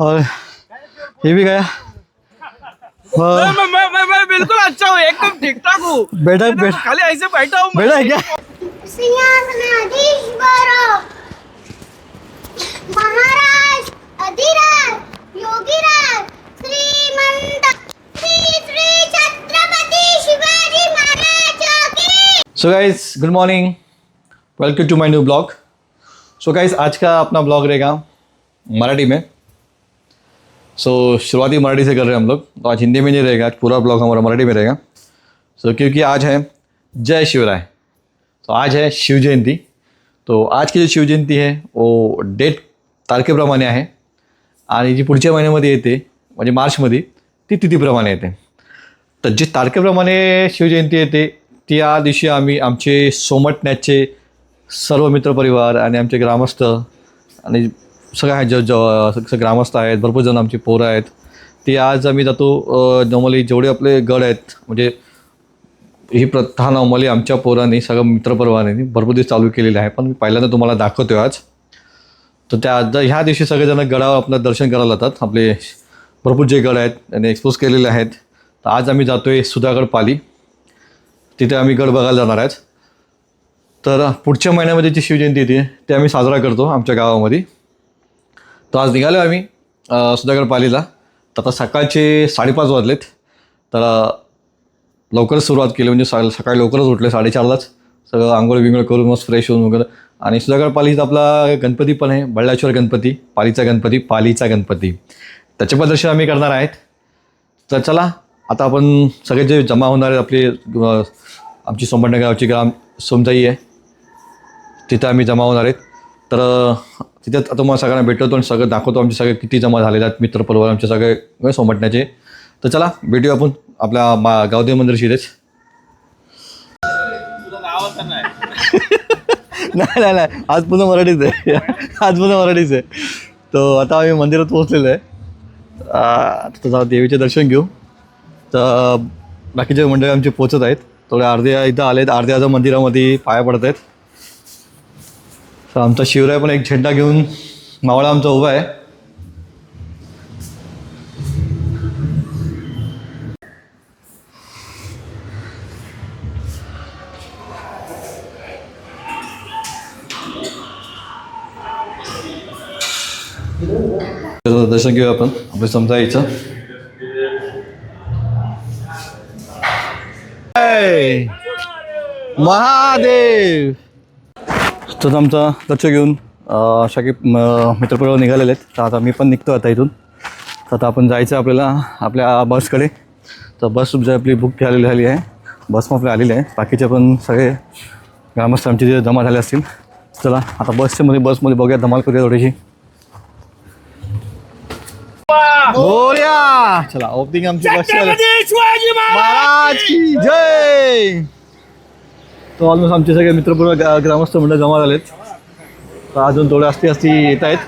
और ये भी गया। मैं बिल्कुल अच्छा हूँ, एकदम ठीक ठाक हूँ। बैठा खाली ऐसे बैठा हूँ। बैठा है क्या? सिंहासनाधीश महाराज अधिराज योगीराज श्रीमंत श्री छत्रपति शिवाजी महाराज की। So guys good morning, welcome to my new blog. So guys आज का अपना ब्लॉग रहेगा मराठी में। शुरुआती मराठी से कर रहे हैं हम लोग, तो आज हिंदी में नहीं रहेगा, आज पूरा ब्लॉग हमारा मराठी में रहेगा। क्योंकि आज है जय शिवराय, तो आज है शिव जयंती। तो आज की जो शिव जयंती है वो डेट तारखेप्रमाणे आहे आणि जी पुढच्या महिन्यामध्ये येते म्हणजे मार्चमध्ये ती तिथीप्रमाणे येते। तर जी तारखेप्रमाणे शिवजयंती येते त्या दिवशी आम्ही आमचे सोमटण्याचे सर्व मित्रपरिवार आणि आमचे ग्रामस्थ आणि सगळ्या ग्रामस्थ आहेत, भरपूर जण आमची पोरं आहेत, ते आज आम्ही जातो। नॉर्मली जेवढे आपले गड आहेत म्हणजे ही प्रथा नॉर्मली आमच्या पोरांनी सगळं मित्रपरिवारांनी भरपूर दिवस चालू केलेली आहे, पण मी पहिल्यांदा तुम्हाला दाखवतो आज। तर ह्या दिवशी सगळेजण गडावर आपलं दर्शन करायला जातात। आपले भरपूर जे गड आहेत त्यांनी एक्सपोज केलेले आहेत। तर आज आम्ही जातो आहे सुधागड पाली, तिथे आम्ही गड बघायला जाणार आहेत। तर पुढच्या महिन्यामध्ये जी शिवजयंती येते ते आम्ही साजरा करतो आमच्या गावामध्ये। तर आज निघालो आम्ही सुधागड पालीला। तर आता सकाळचे 5:30 वाजलेत, तर लवकरच सुरुवात केली, म्हणजे सकाळी लवकरच उठले 4:30लाच, सगळं आंघोळ विंघोळ करून मस्त फ्रेश होऊन वगैरे। आणि सुधागड पालीचा आपला गणपती पण आहे, बळलाश्वर गणपती, पालीचा गणपती, त्याचे पण दर्शन आम्ही करणार आहेत। तर चला आता आपण सगळे जे जमा होणार आहेत आपली आमची सोमटणे गावची ग्राम सोमजाई आहे, तिथं आम्ही जमा होणार आहेत। तर तिथे आता तुम्हाला सगळ्यांना भेटवतो आणि सगळं दाखवतो आमचे सगळे किती जमा झालेले आहेत मित्रपरिवार आमचे सगळे सोमटण्याचे। तर चला भेटूया आपण आपल्या गावदेव मंदिर शिरेच। नाही आज पुन्हा मराठीच आहे, तो आता आम्ही मंदिरात पोहोचलेलो आहे। आता देवीचे दर्शन घेऊ। तर बाकीचे मंडळी आमचे पोचत आहेत, थोडे अर्धे इथं आले आहेत, अर्ध्या मंदिरामध्ये पाया पडत आहेत। तर आमचा शिवराय पण एक झेंडा घेऊन मावळा आमचा उभा आहे। दर्शन घेऊया आपण आपलं समजायचं। महादेव। तर आमचा लक्ष घेऊन सगळे मित्रपरिवार निघालेले आहेत। तर आता मी पण निघतो आता इथून। तर आता आपण जायचं आपल्याला आपल्या बसकडे। तर बस जी आपली बुक झालेली आहे, बस मग आपली आलेली आहे। बाकीचे पण सगळे ग्रामस्थ आमचे जे जमा झाले असतील। चला आता बसमध्ये बघूया, धमाल करूया थोडीशी। बोल्या चला ओपनिंग आमची बस महाराज की जय। तो ऑलमोस्ट आमचे सगळे मित्रपरिवार ग्रामस्थ मंडळ जमा झालेत। तर अजून थोडे असती येत आहेत,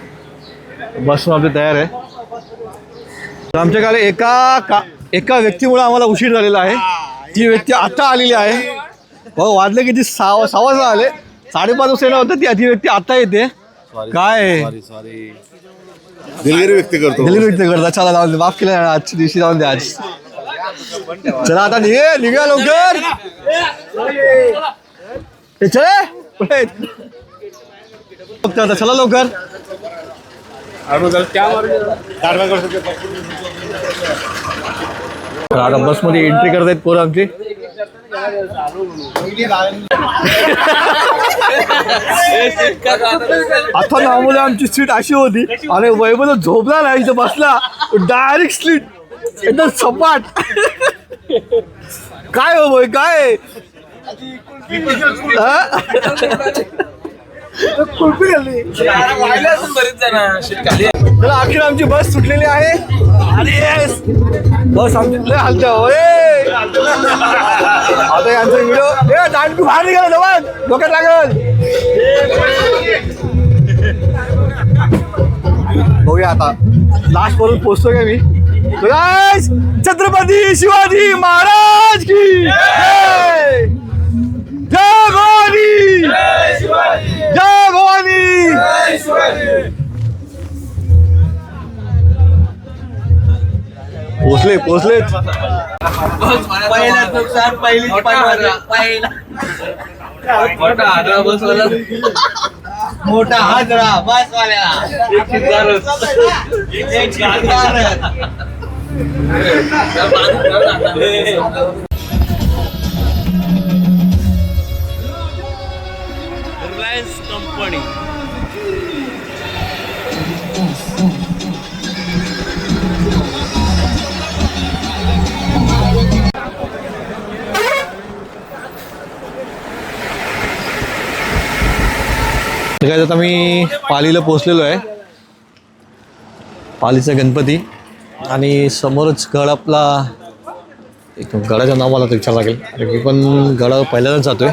बस आपली तयार आहे। तर आमच्याकडे एका व्यक्तीमुळे आम्हाला उशीर झालेला आहे। ती व्यक्ती आता आलेली आहे। भाऊ वाजले किती 6 आले, 5:30 वाजता येणार होतं, ती व्यक्ती आता येते। काय दिलगिरी व्यक्त करतो चला जाऊन दे, माफ केलं आजच्या दिवशी, जाऊन दे आज। चला आता निघा लवकर, चला चला लवकर। आता बसमध्ये एंट्री करतायत पोरं आमची। आता नॉर्मली आमची सीट अशी होती आणि वैभव झोपला नाही, इथं बसला डायरेक्ट सीट एकदम सपाट। काय हो भाई काय अखेर आमची बस सुटलेली आहे आणि बस आमची हलत्या होय। आता यांचा व्हिडिओ दांडू बाहेर निघाला जवळ डोक्यात लागल। बघूया आता लास्ट पर्यंत पोहोचतो का मी। छत्रपती शिवाजी महाराज की जय। जय भवानी, जय भवानी। पोचले पहिलाच नुकसान पहिलीच मोठा हादरा बसवाला मोठा हादरा बसवाल्याला एक रिलायन्स कंपनी काय आता मी पालीला पोचलेलो आहे. पालीचा गणपती आणि समोरच गड आपला एक गडाचं नाव मला तर विचारावं लागेल. आणि मी पण गडावर पहिल्यांदाच जातोय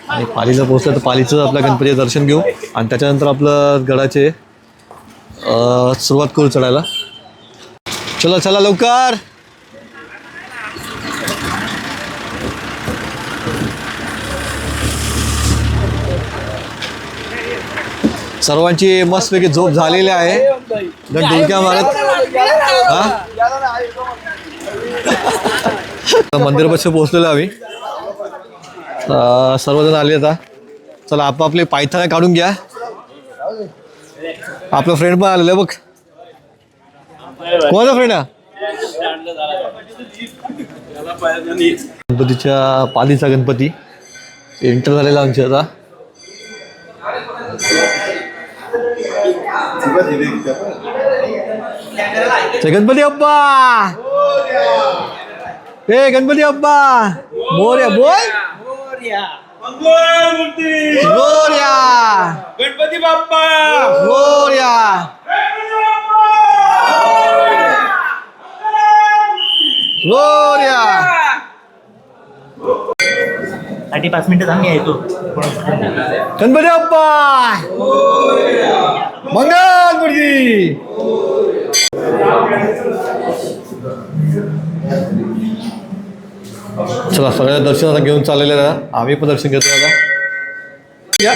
आणि पालीला पोचलं तर पालीचं आपल्या गणपतीचं दर्शन घेऊ आणि त्याच्यानंतर आपलं गडाचे सुरुवात करू चढायला. चला लवकर. सर्वांची मस्तपैकी झोप झालेली आहे. डुलक्या मारत मंदिरापाशी पोहोचलेलो आम्ही. सर्वजण आले. आता चला आपापले पायथ्या काढून घ्या. आपला फ्रेंड पण आलेला बघ. कोणाचा फ्रेंड आहे? गणपतीच्या पालीचा गणपती एंटर झालेला आमची आता. गणपती अप्पा ए गणपती अप्पा मोरया बोल मोरया गणपती बाप्पा मोरया मोरया. 5 मिनिटं थांब येतो. गणपती अप्पा मंगल मूर्ती. चला सगळ्या दर्शन आता घेऊन चाललेलं आहे. आम्ही पण दर्शन घेतो आता. या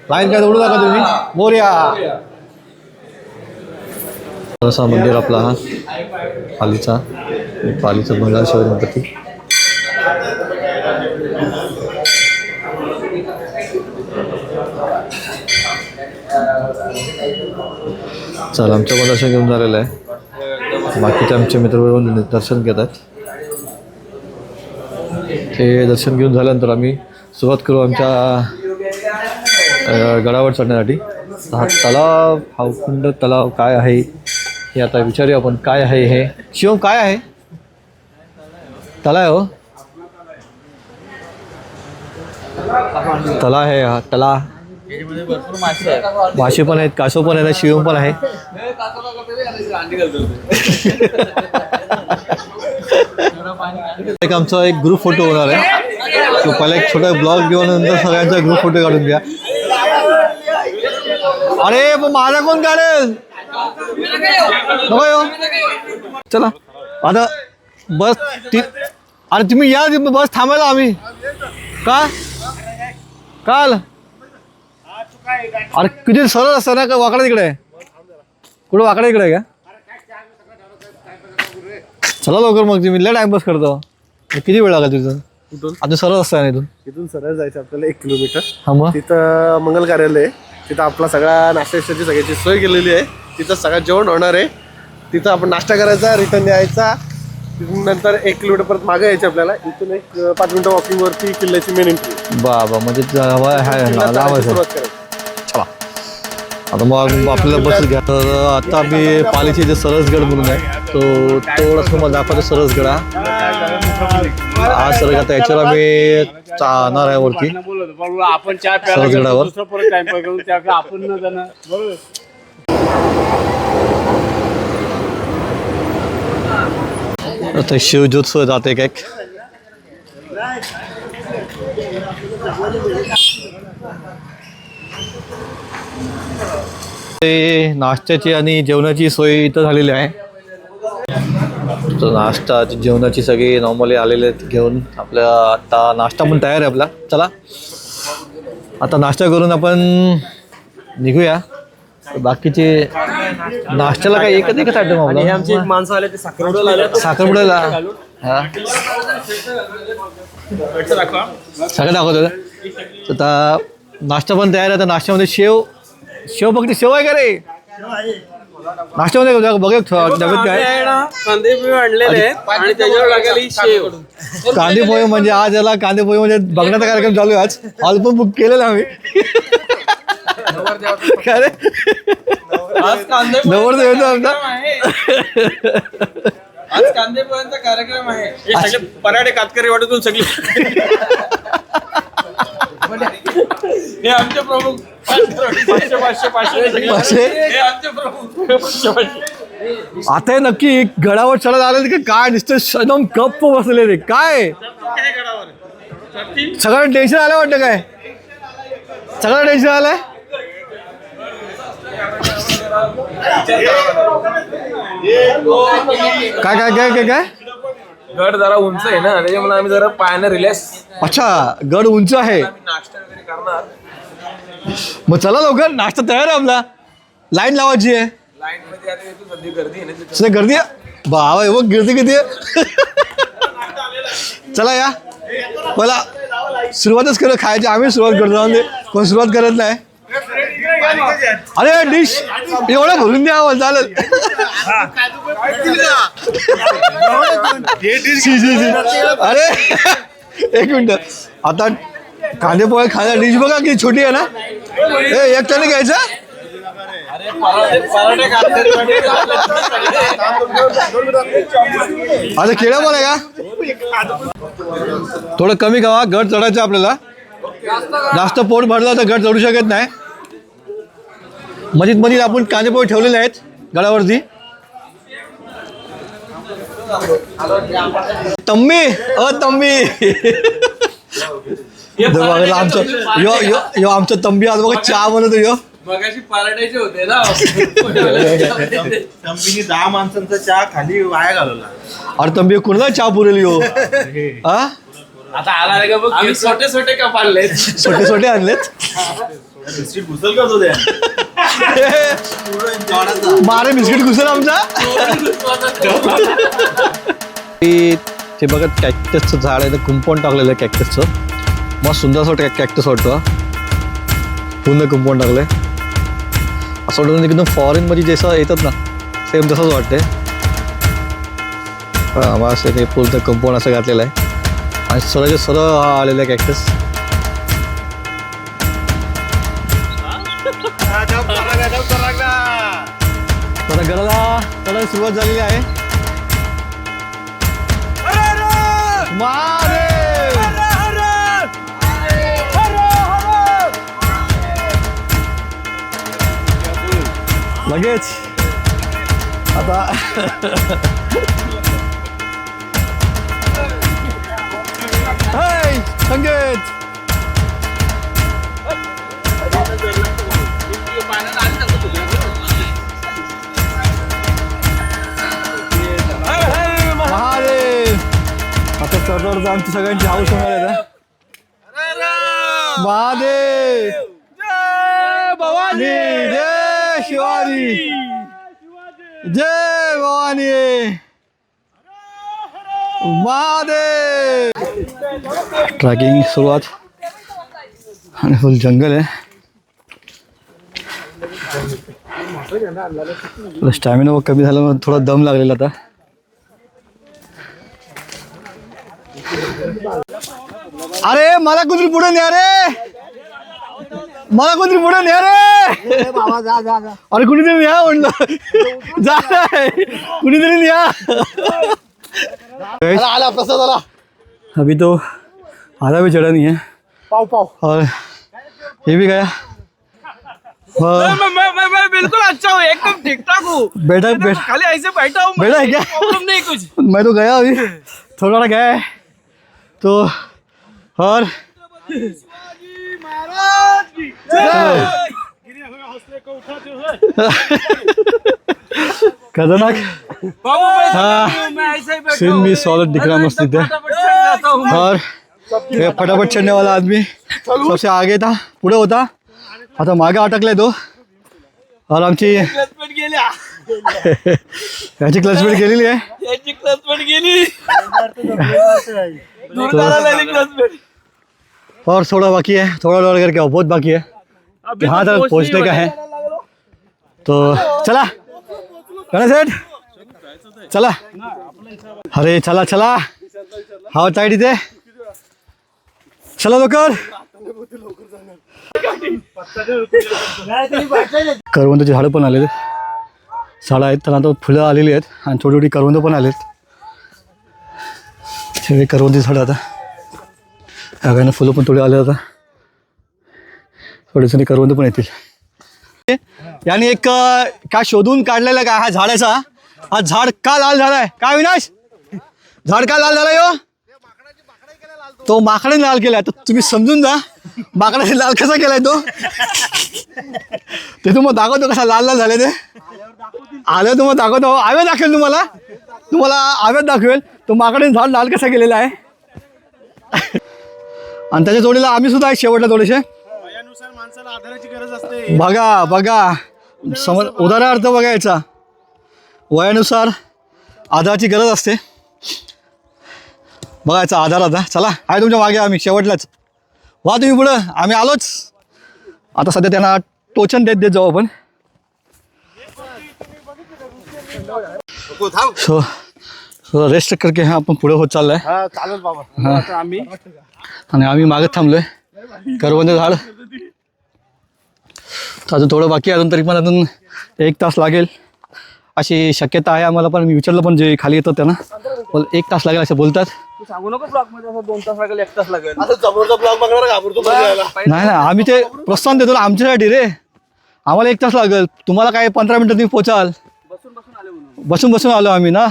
लाईन काय ओढू नका तुम्ही. मोरया. असा मंदिर आपला हा पालीचा मंगळाशिवाय गणपती. चला आमचं पण दर्शन घेऊन झालेलं आहे. बाकीचे आमचे मित्र दर्शन घेतात. हे दर्शन घेऊन झाल्यानंतर आम्ही सुरुवात करू आमच्या गडावर चढण्यासाठी. हा तलाव हावकुंड तलाव काय आहे हे आता विचारूया आपण. काय आहे हे शिवम? काय आहे? तलाव हो, तला आहे हा. तला भरपूर मासे आहेत. मासे पण आहेत, कासव पण आहेत, शिवम पण आहे. एक आमचा एक ग्रुप फोटो होणार आहे. तो पहिला एक छोटा ब्लॉग घेऊन नंतर सगळ्यांचा ग्रुप फोटो काढून घ्या. अरे पण माझा कोण काढेल? नको येऊ. चला आता बस अरे तुम्ही या बस थांबायला. आम्ही का काल अरे किती सरळ असतं ना का वाकडा तिकडे आहे? कुठं वाकडा तिकडे आहे का? चला लवकर मग. तुम्ही लय टाइमपास करतो. किती वेळ लागला तुझं? कुठून? आता सरळ असतं ना इथून? इथून सरळ जायचं आपल्याला 1 किलोमीटर. हा मग तिथं मंगल कार्यालय आहे. तिथं आपला सगळा नाश्त्याची सगळ्याची सोय केलेली आहे. तिथं सगळं जेवण होणार आहे. तिथं आपण नाश्ता करायचा, रिटर्न यायचा. तिथून नंतर 1 किलोमीटर परत मागे यायचं आपल्याला. इथून एक 5 मिनिटं वॉकिंगवरती किल्ल्याची मेन एंट्री. बाबा म्हणजे लांब आहे. सुरुवात करायची. चला आता मग आपल्याला बस घ्या. तर आता मी पालीचे जे सरसगड म्हणून आहे तो थोडासा मला दाखवतो. सरसगड हा सरळ आता याच्यावर आम्ही जाणार आहे वरती आपण चहा सरसगडावर. आपण न जाणार बरोबर. आता शिवज्योत्सव जाते काय. नाश्त्याची आणि जेवणाची सोय इथं झालेली आहे. तर नाश्ता जेवणाची सगळी नॉर्मली आलेले घेऊन आपल्या आता नाश्ता पण तयार आहे आपला. चला आता नाश्ता करून आपण निघूया बाकीचे नाश्त्याला काय एकच आयटम आणि हे आपला आमचे एक माणसं आले ते साखरपुड्याला आले साखरपुड्याला हा सगळं दाखवतो ना. तर आता नाश्ता पण तयार आहे. तर नाश्त्यामध्ये शेव फक्त शेव आहे का रे नाश्त्यामध्ये बघ डब्यात काय कांदे बिवे आणलेले आहेत आणि त्याच्यावर लागेल ही शेव. कांदे पोहे म्हणजे आज याला कांदे पोहे म्हणजे बघण्याचा कार्यक्रम चालू आहे. आज हॉल पण बुक केलेला आम्ही काय रे आज कांदे नवरदेव येतो आमचा आज कांदे पोह्यांचा कार्यक्रम आहे. हे सगळे पराठे कातकरी वाटतून सगळे हे आमचे प्रमुख 500 पाचशे. हे आमचे प्रमुख 500. आता हे नक्की गडावर चढत आले की काय नुसतं एकदम गप्प बसले रे काय सगळं टेन्शन आलं वाटतं काय सगळं टेन्शन आलंय काय काय काय काय काय गड जरा उंच आहे ना त्याच्यामुळे आम्ही जरा पायानं रिलॅक्स अच्छा गड उंच आहे नाश्ता वगैरे करणार. मग चला लवकर नाश्ता तयार आहे आपला लाईन लावायची आहे लाईन मध्ये आता येतो सध्या गर्दी आहे ना तिथे. सध्या गर्दी आहे बाबा बघ गर्दी किती आहे चला या मला सुरुवातच करत खायची आम्ही सुरुवात करतो आम्ही कोण सुरुवात करत नाही अरे डिश एवढं भरून द्या आम्हाला चालेल अरे एक मिनिट आता कांदे पोहे खायला डिश बघा किती छोटी आहे ना एक टन घ्यायचा आता केळं पण आहे का थोडं कमी खावा गड चढायचं आपल्याला जास्त पोट भरलं तर गड चढू शकत नाही मधीत आपण कांदे पोहे ठेवलेले आहेत गडावरती तम्मी आमचं यो आमचं तंबी आज बघा चहा बनवतो यो मगाशी पराठ्याचे होते ना कंपनी 10 माणसांचा चहा खाली वाया घालवला. अरे तंबी कुणाला चहा पुरेल यो हा आता आला रे का बघ छोटे छोटे कप आणले छोटे आणलेत बिस्किट घुसल का तो द्या मारे बिस्किट घुसल आमचा ते बघा कॅक्टसचं झाड आहे तर कुंपण टाकलेलं आहे कॅक्टसचं मस्त सुंदर असं कॅक्टस वाटतं पूर्ण कुंपण टाकलंय असं वाटतं एकदम फॉरेनमध्ये जसं येतात ना सेम तसंच वाटतंय आम्हाला असं ते पूर्ण कंपाऊंड असं घातलेलं आहे आणि सरळ आलेलं आहे कॅक्टस आता गडाला चढायला सुरुवात झालेली आहे लगेच आता संगीत महादेव आता चढवर आमची सगळ्यांची हाऊस होणार आहे ना महादेव जय भवानी जय शिवाजी जय भवानी महादेव ट्रॅकिंग सुरुवात आणि फुल जंगल आहे स्टॅमिना कमी झाला म्हणून थोडा दम लागलेला आता अरे मला कुठे पुढे न्या रे मला कोणतरी पुढे न्या रे अरे कुणीतरी न्या म्हणलं जा कुणीतरी न्या आला प्रसाद आला अभी तो आधा भी चढ़ा नहीं है पाव और ये भी गया मैं बिल्कुल अच्छा हूँ एकदम ठीक ठाक हूँ बैठा खाली ऐसे बैठा हूँ बैठा है क्या प्रॉब्लम नहीं कुछ मैं तो गया अभी थोड़ा गया है तो और खतरनाक सीन भी सॉलिड दिख रहा मस्त इधर और ये फटाफट चढ़ने वाला आदमी सबसे आगे था पुढे होता आता मागे अटकलाय तो और आमची क्लासमेट गेल्या याची क्लासमेट गेलेली आहे. याची क्लासमेट गेली दूर करायला लागली क्लासमेट. और थोड़ा बाकी है, थोड़ा और करके बहुत बाकी है. यहाँ तक पहुँचने का है. तो चला करा सेट, चला. अरे चला चला, हवा टाईट इथे. चला लवकर. करवंदाची झाडं पण आलेली झाडं आहेत, तर आता फुलं आलेली आहेत आणि छोटी छोटी करवंद पण आलेत. हे करवंदी झाडं आता ह्या गायनं फुलं पण थोडी आले. आता थोडेसे करवंद पण येतील. याने एक काय शोधून काढलेला काय हा झाडाचा, हा झाड का लाल झालाय काय विनाश, झाड का लाल झालाय हो? तो माकडाने लाल केलाय. तर तुम्ही समजून जा माकडाने लाल कसा केलाय तो. ते तुम्हाला दाखवतो कसा लाल लाल झाले ते. आलं तुम्हाला दाखवतो, आव्यात दाखवेल तुम्हाला, तुम्हाला आव्यात दाखवेल तो माकडाने झाड लाल कसा केलेला आहे. आणि त्याच्या जोडीला आम्ही सुद्धा आहे शेवटला थोडेसे. वयानुसार माणसाला आधाराची गरज असते. बघा बघा, समज उदाहरणार्थ बघायचा, वयानुसार आधाराची गरज असते. बघायचा आधार आता. चला आहे तुमच्या मागे आम्ही शेवटलाच. वा तुम्ही पुढं, आम्ही आलोच. आता सध्या त्यांना टोचन देत जाऊ आपण. सो रेस्ट करके हा आपण पुढे होत चाललाय. हा चालेल बाबा. हा. आणि आम्ही मागे थांबलोय. करवंद झाड अजून थोडं बाकी आहे, अजून तरी पण अजून 1 तास लागेल अशी शक्यता आहे आम्हाला. पण मी विचारलं पण जे खाली येतात त्यांना, बोल 1 तास लागेल असं बोलतात. तू सांगू नको ब्लॉक मध्ये असं 2 तास लागेल 1 तास लागेल. आता समोरचा ब्लॉग बघणार घाबरतो बघायला. नाही ना, आम्ही ते प्रोत्साहन देतो ना आमच्यासाठी रे. आम्हाला 1 तास लागेल, तुम्हाला काय 15 मिनिटात तुम्ही पोचाल. बसून बसून आलो आम्ही ना.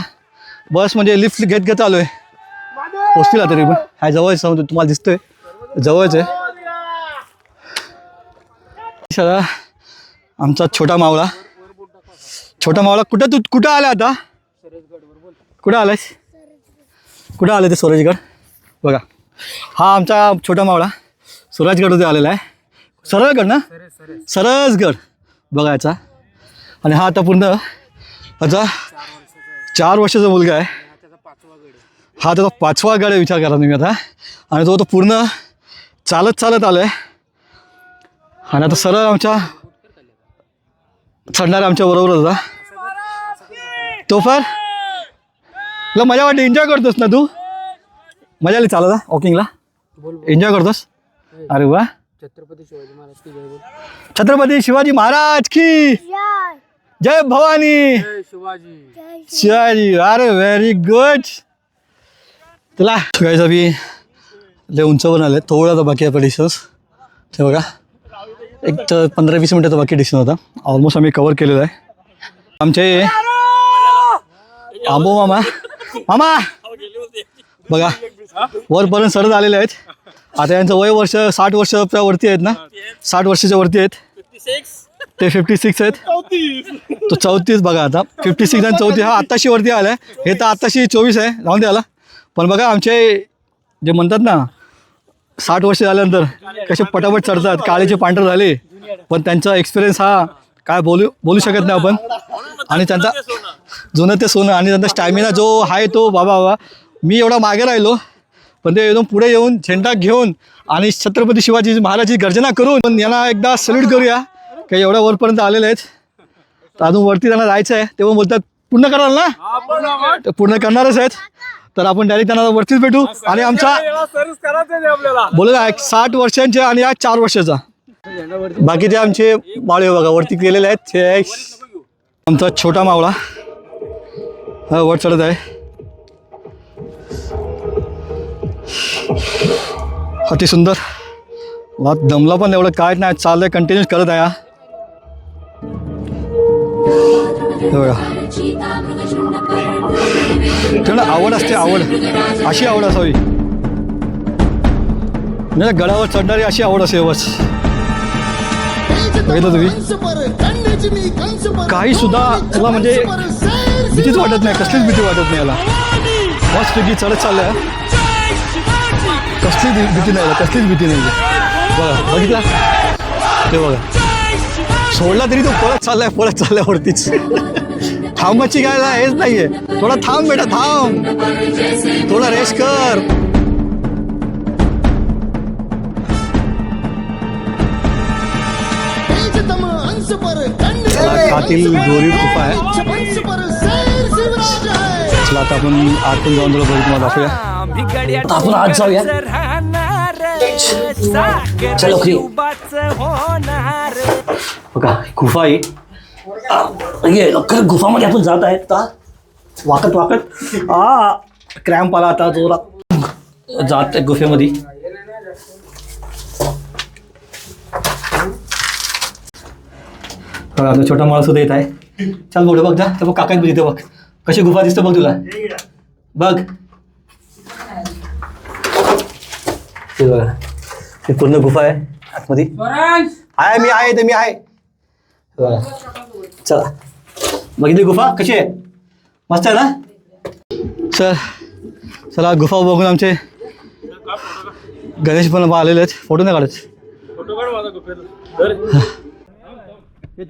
बस म्हणजे लिफ्ट घेत घेत आलोय. पोचतील तरी पण हाय जवळच समजतो, तुम्हाला दिसतोय जवळच आहे. सगळा आमचा छोटा मावळा. छोटा मावळा कुठं, तू कुठं आला आता, कुठं आलायस, कुठं आलं ते सूरजगड. बघा हा आमचा छोटा मावळा सूरजगड आलेला आहे. सरळगड ना, सरसगड बघायचा. आणि हा आता पूर्ण आता 4 वर्षाचा मुलगा आहे. हा त्याचा 5वा गड आहे, विचार करा तुम्ही आता. आणि तो पूर्ण चालत चालत आलो आहे. आणि आता सरळ आमच्या चढणारा आमच्या बरोबरच होता तो. फार तुला मजा वाटते, एन्जॉय करतोस ना तू, मजा आली चालत वॉकिंगला, एन्जॉय करतोस. अरे वा, छत्रपती शिवाजी महाराज की जय भवानी शिवाजी. अरे व्हेरी गुड. चला गाईज अभी लय उंच पण आले, थोडा तर बाकी आहे डिस्टन्स. ते बघा एक तर 15-20 मिनटाचा बाकी डिस्टन्स होता. ऑलमोस्ट आम्ही कवर केलेलं आहे. आमचे आंबो मामा मामा बघा वरपर्यंत सरळ आलेले आहेत. आता यांचं वय वर्ष 60 वर्षाच्या वरती आहेत ना, 60 वर्षाच्या वरती आहेत. ते 56 आहेत, तो 34 बघा. आता 56 आणि 34 हा आत्ताशी वरती आला आहे. हे तर आत्ताशी 24 आहे, जाऊन द्याला. पण बघा आमचे जे म्हणतात ना 60 वर्ष झाल्यानंतर कसे पटापट चढतात, काळेचे पांढरे झाले. पण त्यांचा एक्सपिरियन्स हा काय बोलू शकत नाही आपण. आणि त्यांचा जुनं ते सोनं आणि त्यांचा स्टॅमिना जो आहे तो बाबा. मी एवढा मागे राहिलो, पण ते एकदम पुढे येऊन झेंडा घेऊन आणि छत्रपती शिवाजी महाराजांची गर्जना करून पण यांना एकदा सल्यूट करूया. काही एवढ्या वरपर्यंत आलेले आहेत, तर अजून वरती त्यांना जायचं आहे. तेव्हा बोलतात पूर्ण कराल ना, ते पूर्ण करणारच आहेत. तर आपण डायरेक्ट त्यांना वरतीच भेटू. आणि आमचा बोलला 60 वर्षांचे आणि आज 4 वर्षाचा. बाकीचे आमचे मावळे बघा वरती गेलेले आहेत. हे आमचा छोटा मावळा हा वर चढत आहे. अति सुंदर. दमला पण एवढं काय नाही, चाललंय कंटिन्यूस करत आहे. बघा त्यांना आवड असते, आवड अशी आवड असावी म्हणजे गडावर चढणारी अशी आवड असेल बस. बघितलं तुम्ही, काही सुद्धा तुला म्हणजे भीतीच वाटत नाही, कसलीच भीती वाटत नाही याला. मस्तपैकी चढत चाललंय, कसलीच भीती नाही, कसलीच भीती नाही. बघा बघितला ते बघा सोडला तरी तो पळत चाललाय वरतीच. थांबाची काय हेच नाहीये. थोडा थांब बेटा, थांब, थोडा रेस्ट कर. आतील गोरी गुफा आहे. चला आता आपण आतून जाऊन तुला बघू, तुम्हाला दाखवूया. आपण आत जाऊया. चलो बघा गुफा आहे. गुफामध्ये आपण जात आहेत का वाकत क्रॅम्प आला आता जोरात जात गुफेमध्ये. आपला छोटा माणूस सुद्धा येत आहे. चल पुढे बघ जा. तर बघ काका तिथे बघ कशी गुफा दिसते बघ तुला. बघ ते बघा, ही पूर्ण गुफा आहे आतमध्ये. आहे मी आहे. चला बघितली गुफा कशी आहे, मस्त आहे ना. चला गुफा बघून आमचे गणेश पण आलेले आहेत. फोटो नाही काढत. फोटो काढ माझा गुफेत.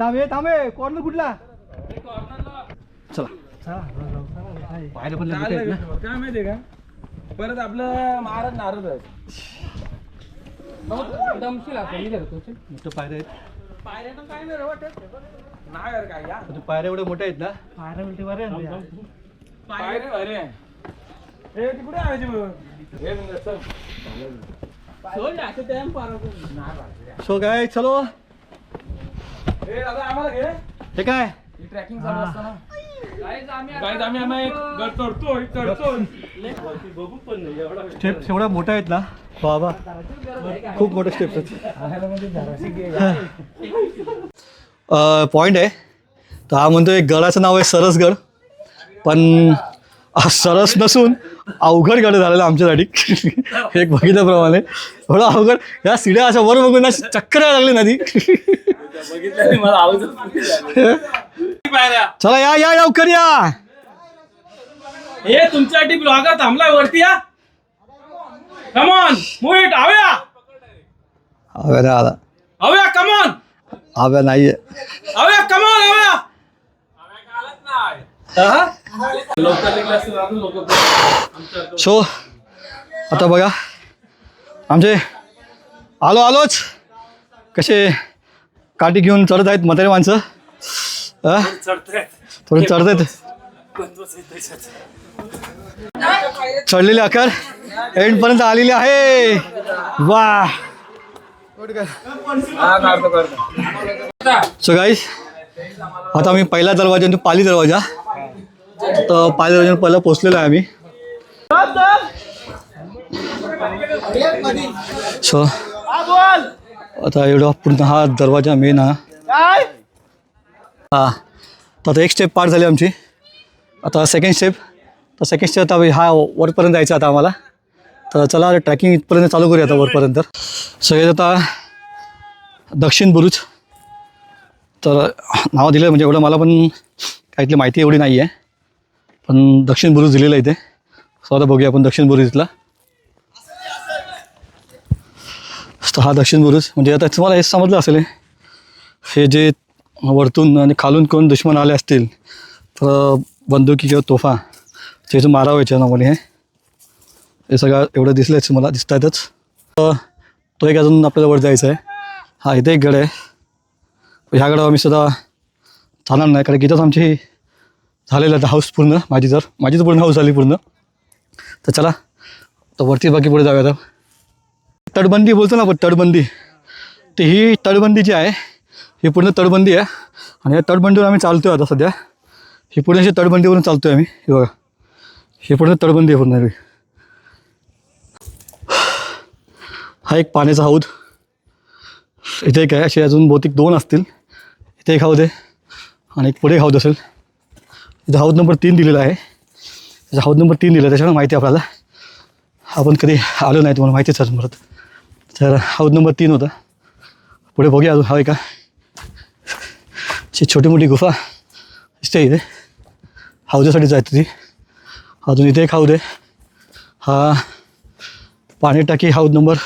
थांबे कॉर्नर कुठला. चला पाहायला पण काय माहितीये का, परत आपलं महाराज नारद आहे. मोठं पायऱ्या आहेत. पायऱ्या तर काय नाही रे वाटत. नाही यार काय या पायऱ्या एवढ्या मोठ्या आहेत ना. पायऱ्या अरे हे तिकडे आहे हे चल. सो काय चलो. हे दादा आम्हाला घे. हे काय ट्रॅकिंग चालू असताना गाईज आम्ही एक गड चढतोय. बघू पण नाही एवढा स्टेप्स एवढ्या मोठ्या आहेत ना बाबा, खूप मोठे स्टेप्स आहेत. पॉईंट आहे तर हा म्हणतोय गडाचं नाव आहे सरसगड, पण सरस नसून अवघड गड झालेला आमच्यासाठी. एक बघितल्याप्रमाणे एवढं अवघड. या सिड्या अशा वर बघून चक्कर लागली ना ती. बघितलं मला आवाज. चला या लवकर या. हे तुमच्यासाठी ब्लॉगर थांबलाय वरती. या कमॉन मुईट आव्या आव्या कमॉन आव्या नाहीये. आव्या कमॉन आव्या. सो आता बघा आमचे आलोच कसे काठी घेऊन चढत आहेत म्हातारे माणसं. थोडं चढतात. चढलेले आकार एंड पर्यंत आलेले आहे. वा सो गाईस आता आम्ही पहिला दरवाजा आणि पाली दरवाजा, तर पाली दरवाजा पहिला पोचलेलो आहे आम्ही. सो आता एवढा पूर्ण हा दरवाजा मेन हा. तर आता एक स्टेप पार झाली आमची. आता सेकंड स्टेप. आता हा वरपर्यंत जायचं आता आम्हाला. तर चला ट्रॅकिंग इथपर्यंत चालू करूया आता वरपर्यंत. सगळे आता दक्षिण बुरुज तर नाव दिलं, म्हणजे एवढं मला पण काहीतरी माहिती एवढी नाही आहे, पण दक्षिण बुरुज दिलेलं आहे इथे. सो आता बघूया आपण दक्षिण बुरुजला. तर हा दक्षिण बुरुज म्हणजे आता तुम्हाला हे समजलं असेल, हे जे वरतून आणि खालून कोण दुश्मन आले असतील तर बंदुकी किंवा तोफा जे मारा व्हायचे नॉर्मली हे सगळं एवढं दिसलंच मला दिसतायतच. तो एक अजून आपल्याला वर जायचं आहे. हा इथे एक गड आहे. ह्या गडावर आम्ही सुद्धा जाणार नाही, कारण की इथंच आमची झालेलं आहे हाऊस पूर्ण. माझीच पूर्ण हाऊस झाली पूर्ण. तर चला तर वरती बाकी पुढे जाऊया. आता तटबंदी बोलतो ना आपण, तटबंदी, तर ही तटबंदी जी आहे ही पूर्ण तटबंदी आहे. आणि या तटबंदीवर आम्ही चालतो आहे आता सध्या. ही पूर्ण अशी तटबंदीवरून चालतो आहे आम्ही. हे बघा ही पूर्ण तटबंदी आहे पूर्ण. हा एक पाण्याचा हौद इथे एक आहे. असे अजून बहुतेक 2 असतील. इथे एक हौद आहे आणि एक पुढे एक हौद असेल. इथं हौद नंबर 3 दिलेला आहे. त्याचा हौद नंबर 3 दिला, त्याच्यामुळे माहिती आहे आपल्याला. आपण कधी आलो नाही, तुम्हाला माहितीच आहे परत. तर हौद नंबर 3 होता. पुढे बघूया अजून हवं का. छोटी मोठी गुफा दिसते इथे. हौदासाठी जायचं ती. अजून इथे एक हौद आहे. हा पाणी टाकी हौद नंबर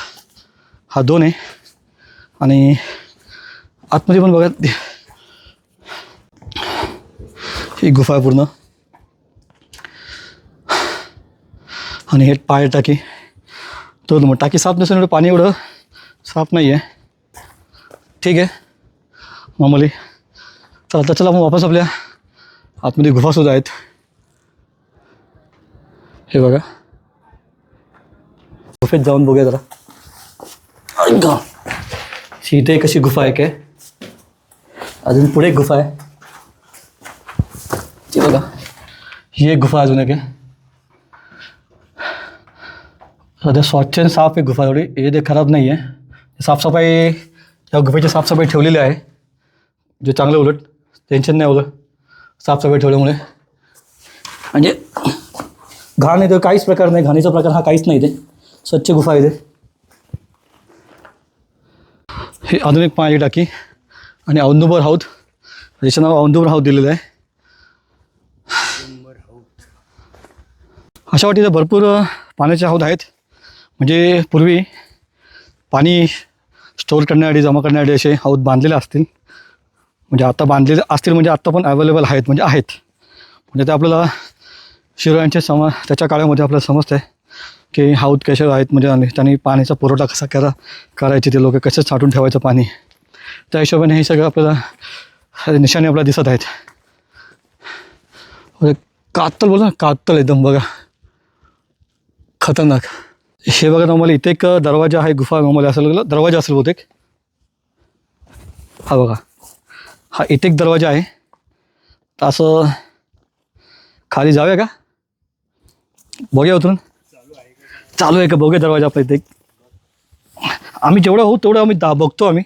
हा 2 आहे. आणि आतमध्ये पण बघा ही गुफा आहे पूर्ण. आणि हे पाय टाकी. तो मग टाकी साफ नसेल एवढं पाणी एवढं साफ नाही आहे. ठीक आहे मामूली. चला तर चला मग वापस आपल्या आतमध्ये गुफासुद्धा आहेत. हे बघा गुफेत जाऊन बघूया जरा. इथे एक अशी गुफा आहे काय. अजून पुढे एक गुफा आहे ती बघा. ही एक गुफा अजून एक आहे. सध्या स्वच्छ आणि साफ आहे गुफा. एवढी हे ते खराब नाही आहे. साफसफाई या गुफेची साफसफाई ठेवलेली आहे. जे चांगलं उलट टेन्शन नाही उलट साफसफाई ठेवल्यामुळे. म्हणजे घाण आहे तर काहीच प्रकार नाही. घाणीचा प्रकार हा काहीच नाही. ते स्वच्छ गुफा आहे. ते हे अजून एक पाण्याची टाकी आणि औदुंबर हौद. याचं नाव औदुंबर हौद दिलेलं आहे. अशा वाटतं भरपूर पाण्याचे हौद आहेत. म्हणजे पूर्वी पाणी स्टोअर करण्यासाठी जमा करण्यासाठी असे हौद बांधलेले असतील. म्हणजे आता बांधलेले असतील म्हणजे आत्ता पण अवेलेबल आहेत. म्हणजे आहेत म्हणजे ते आपल्याला शिवरायांच्या त्याच्या काळामध्ये आपल्याला समजतं आहे की हौद कसे आहेत. म्हणजे त्यांनी पाण्याचा पुरवठा कसा करायचे. ते लोक कसं साठवून ठेवायचं पाणी. त्या हिशोबाने हे सगळं आपल्याला निशाणे आपल्याला दिसत आहेत. कातल बोला कातल एकदम बघा खतरनाक. हे बघा नॉर्मली इथे एक दरवाजा आहे. गुफा नॉर्मली असेल दरवाजा असेल बहुतेक. हा बघा हा इथे एक दरवाजा आहे. तर असं खाली जाऊया का बघूया उतरून. चालू आहे का बघूया दरवाजा आपल्या इथे. आम्ही जेवढं होऊ तेवढं आम्ही बघतो. आम्ही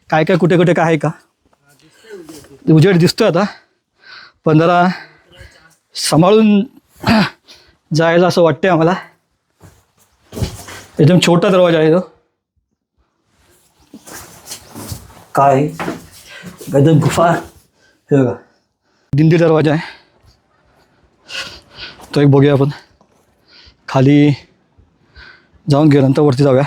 काय काय कुठे कुठे काय आहे का. उजेड दिसतोय आता पण जरा सांभाळून जायला असं वाटतंय आम्हाला. एकदम छोटा दरवाजा आहे तो. काय एकदम गुफा. हे बघा दिंडी दरवाजा आहे तो एक बघूया आपण. खाली जाऊन गेल्यानंतर वरती जाऊया.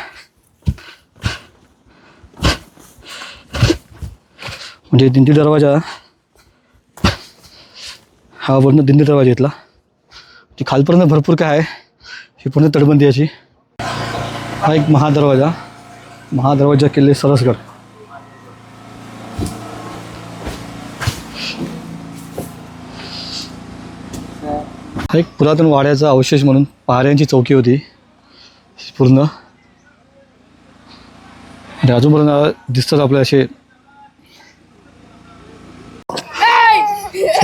म्हणजे दिंडी दरवाजा हा वरनं दिंडी दरवाजा घेतला. ती खालपर्यंत भरपूर काय आहे. ही पूर्ण तटबंदी याची. हा एक महादरवाजा किल्ले सरसगड. हा एक पुरातन वाड्याचा अवशेष म्हणून पहाऱ्यांची चौकी होती पूर्ण. अजूनपर्यंत दिसतात आपल्या असे.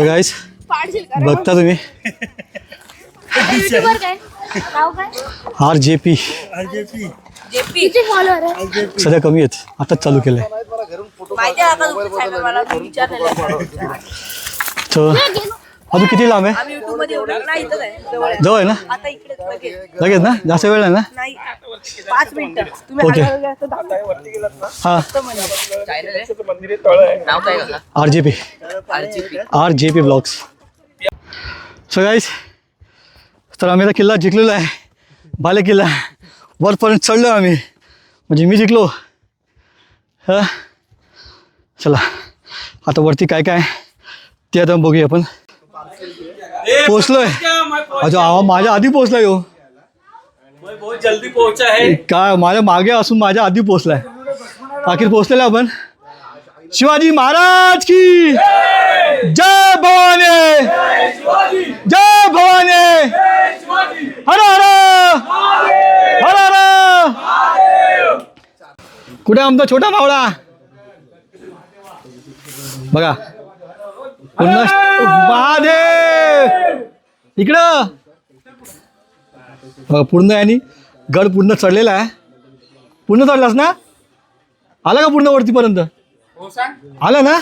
गाईस बघता तुम्ही युट्यूबर काय नाव काय RJP किती फॉलोअर आहे. सध्या कमी आहेत. आताच चालू केलं आहे. तर अजून किती लांब आहे. जवळ आहे ना लगेच ना जास्त वेळ आहे ना. 5 मिनिटं ओके हां RJP ब्लॉग्स. सो गाईस तर आम्ही आता किल्ला जिंकलेला आहे. बाले किल्ला वरपर्यंत चढलो आम्ही. म्हणजे मी जिंकलो. हां चला आता वरती काय काय ते आता बघूया आपण. पोचलोय अजून माझ्या आधी पोचलाय. हो बहुत जल्दी पोहोचा है. काय माझ्या मागे असून माझ्या आधी पोचलाय. आखिर पोचलेला आपण. शिवाजी महाराज की जय भवानी. जय भवानी. हर हर हर हर. कुठे आमचा छोटा मावळा बघा. पुन्हा महादेव इकडं पूर्ण. आणि गड पूर्ण चढलेला आहे. पूर्ण चढलास ना. आला का पूर्ण वरतीपर्यंत आला ना.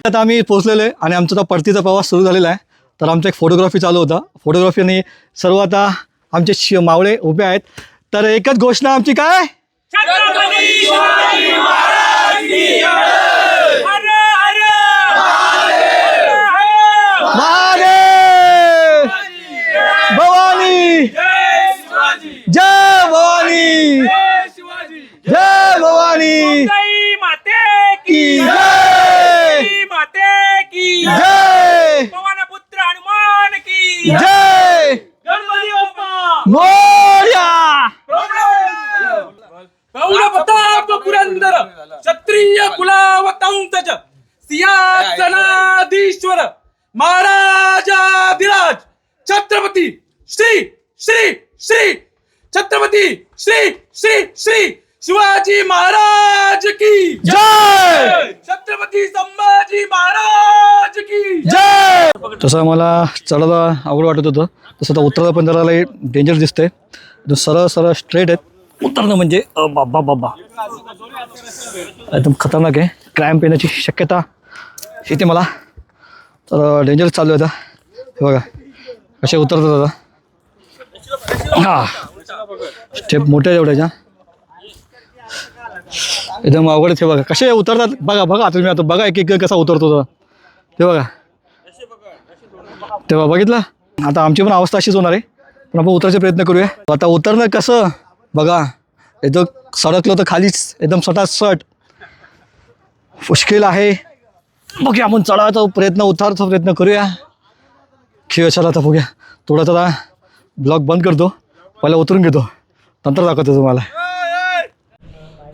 आता आम्ही पोचलेलो आहे आणि आमचा आता परतीचा प्रवास सुरू झालेला आहे. तर आमचा एक फोटोग्राफी चालू होता. फोटोग्राफीने सर्व आता आमचे मावळे उभे आहेत. तर एकच घोषणा आमची काय. महादेव भवानी जय भवानी. जय भवानी माते की जय. माते जय गणपती बाप्पा मोरया. प्रौढ प्रताप पुरंदर क्षत्रिय कुलावतांतच सिंहासनाधीश्वर महाराजाधिराज छत्रपती श्री श्री श्री छत्रपती श्री श्री श्री शिवाजी महाराज की जय छत्रपती संभाजी महाराज की जय. तसं आम्हाला चढायला अवघड वाटत होतं, तसं तर उतरायला पण जरा लई डेंजर दिसतंय. एकदम सरळ सरळ स्ट्रेट आहेत. उतरणं म्हणजे बाबा बाबा एकदम खतरनाक आहे. क्रॅम्प येण्याची शक्यता येते मला. तर डेंजर चालू आहे आता. हे बघा कसे उतरतात आता. हां स्टेप मोठ्या एवढ्याच्या एकदम अवघड हे बघा कसे उतरतात. बघा बघा तुम्ही आता बघा एक एक कसा उतरतो तो. ते बघा तेव्हा बघितलं. आता आमची पण अवस्था अशीच होणार आहे, पण आपण उतरायचा प्रयत्न करूया. आता उतरणं कसं बघा एकदम सडकलं तर खालीच एकदम सटासट मुश्किल आहे. बघूया आपण चढायचा प्रयत्न उतारायचा प्रयत्न करूया. खेळ चला आता बघूया. थोडा थोडा ब्लॉग बंद करतो, पहिला उतरून घेतो नंतर दाखवतो तुम्हाला.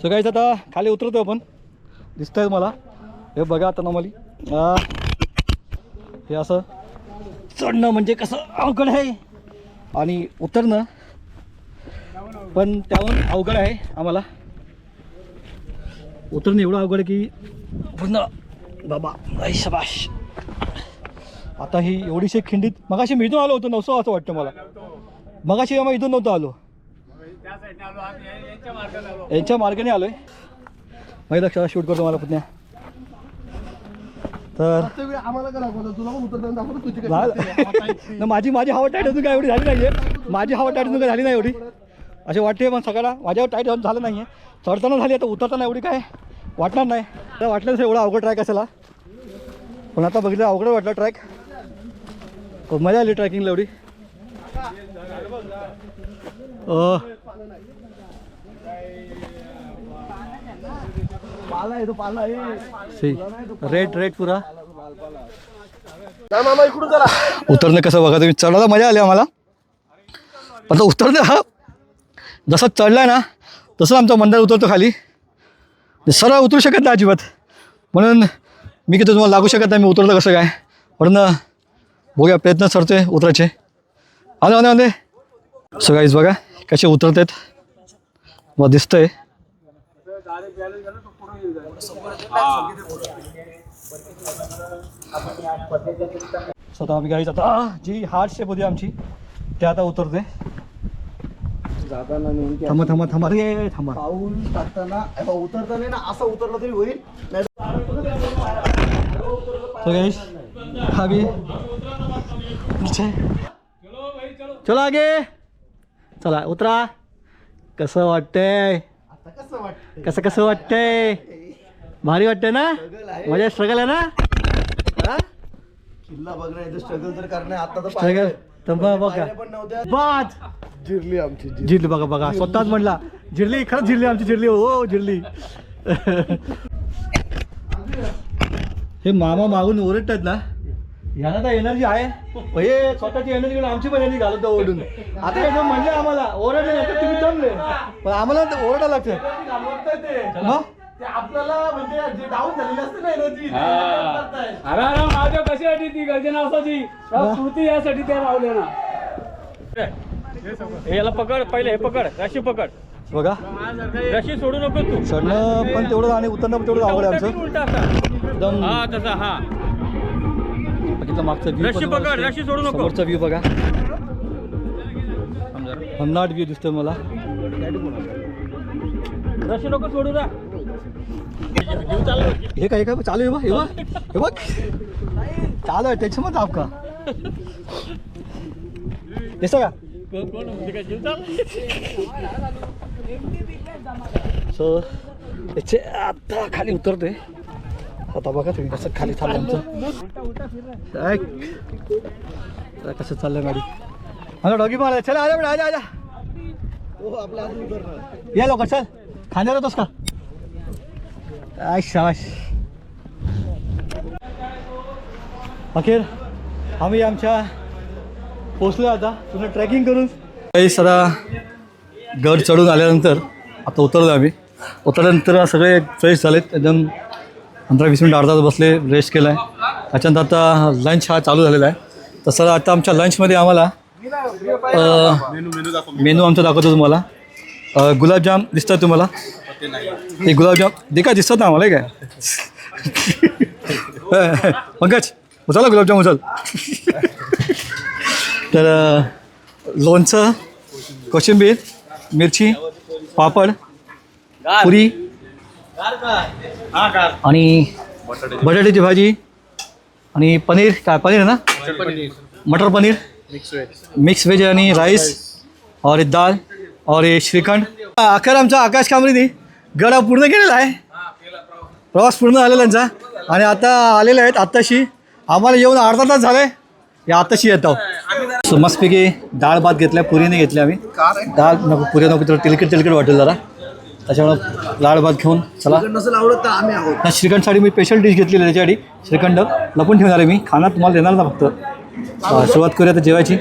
सो गाईज आता खाली उतरतो आपण. दिसतंय मला हे बघा. आता नॉर्मली हे असं चढणं म्हणजे कसं अवघड आहे आणि उतरणं पण त्याहून अवघड आहे. आम्हाला उतरणं एवढं अवघड आहे की पूर्ण बाबा आई शबाश. आता ही एवढीशी खिंडीत मगाशी मी इथून आलो होतो नवसं असं वाटतं मला. मगाशी आम्ही इथून नव्हतं आलो, यांच्या मार्गाने आलोय. माहीत लक्षात शूट करतो मला पुण्या. तर माझी हवा टाईट अजून काय एवढी झाली नाही आहे. माझी हवा टाईट अजून काय झाली नाही एवढी असे वाटते. पण सगळ्याला माझ्यावर टाईट झालं नाही आहे. चढताना झाली, आता उतरताना एवढी काय वाटणार नाही. तर वाटलं तसं एवढा अवघड ट्रॅक असेल, पण आता बघितलं अवघड वाटलं ट्रॅक. मजा आली ट्रॅकिंगला एवढी. रेट रेट पुरा मामा इकडून चला. उतरणं कसं बघा तुम्ही. चढायला मजा आली आम्हाला, पण आता उतरणं हा जसं चढलाय ना तसं आमचा मंडळ उतरतो खाली. सरळ उतरू शकत नाही अजिबात. म्हणून मी किती तुम्हाला लागू शकत नाही मी उतरतो कसं काय. पण बघूया प्रयत्न सरतोय उतरायचे. आले आले आले. सो गाईज बघा कसे उतरत आहेत मग दिसतंय. स्वतः आम्ही गाईज आता जी हार्ड शेप होती आमची ते आता उतरते. थांबा थांबा थांबा रे थांबा. पाऊल टाकताना उतरताना ना असं उतरलं तरी होईल. तो गाईज अभी नीचे चलो आगे चला उतरा. कसं वाटतंय कसं कसं वाटतंय. भारी वाटतंय ना. मजा स्ट्रगल आहे ना. किल्ला बघणं स्ट्रगल तर करणं. आता तर स्ट्रगल तर बघा पण नव्हत्या. बाज जिरली आमची जिरली बघा बघा स्वतःच म्हणला जिरली. खरंच जिरली आमची जिरली. हो जिरली. हे मामा मागून ओरडतात ना ह्याला तर एनर्जी आहे. हे स्वतःची एनर्जी घेऊन आमची पण एनर्जी घालत ओरडून. आता एकदम म्हणले आम्हाला ओरडले नंतर तुम्ही जमले पण आम्हाला ओरडा लागतं मग आपल्याला म्हणजे डाऊन झालेली असते ना एनर्जी. अरे अरे माझ्या कशासाठी ती गर्जना असायची स्मृती यासाठी त्या लावल्या ना. याला पकड पहिले. हे पकड रशी पकड. बघा रशी सोडू नको तू. चढणं पण तेवढं आणि उतरणं पण तेवढं आवड आहे आमचं. उलटा असा एकदम हा तसा हा. बघितलं मागचा रशी पकड रशी सोडू व्ह्यू नको. समोरचा व्ह्यू बघा. भन्नाट व्ह्यू दिसतोय मला. रशी नको सोडू ना. हे काय काय चालू आहे बघ. हे बघ हे बघ चालू आहे त्याच्यामध्ये आपका दिसतं का. सो त्याचे आता खाली उतरतोय. आता बघा तुम्ही कसं खाली चाललं आमचं. कसं चाललंय गाडी. मला डॉगी मारा. चला आजा बेटा आजा आजा. या लोक चल खाण्यावर होतोस का. आय शाबाश. अखेर आम्ही आमच्या पोचलो आता पुन्हा ट्रॅकिंग करून काही सरा गड चढून आल्यानंतर आता उतरलो आम्ही. उतरल्यानंतर सगळे फ्रेश झालेत एकदम. 15-20 मिनिट अर्धा तास बसले, रेस्ट केला आहे. त्याच्यानंतर आता लंच हा चालू झालेला आहे. तसं आता आमच्या लंचमध्ये आम्हाला मेनू आमचा दाखवतो तुम्हाला. गुलाबजाम दिसतात तुम्हाला, हे गुलाबजाम देखा दिसतात ना आम्हाला काय. पंकज उचला गुलाबजाम उचल. तर लोणचं, कोशिंबीर, मिरची, पापड, पुरी आणि बटाट्याची भाजी आणि पनीर. काय पनीर आहे ना, मटर पनीर, मिक्स वेज आणि राईस और दाल और हे श्रीखंड. अखेर आमचा आकाश कांबळेनी गडा पूर्ण केलेला आहे. प्रवास पूर्ण झालेला त्यांचा आणि आता आलेले आहेत. आत्ताशी आम्हाला येऊन अर्धा तास झाला आहे. या आत्ताशी येतो. सो मस्तपैकी डाळ भात घेतला, पुरीने घेतली आम्ही. डाळ नको, पुऱ्या नको, तर तेलकट वाटेल जरा, त्याच्यामुळं डाळ भात घेऊन चला. श्रीखंडसाठी मी स्पेशल डिश घेतलेली आहे. त्याच्यासाठी श्रीखंड लपून ठेवणार आहे मी. खाना तुम्हाला देणार ना फक्त. सुरुवात करूया आता जेवायची.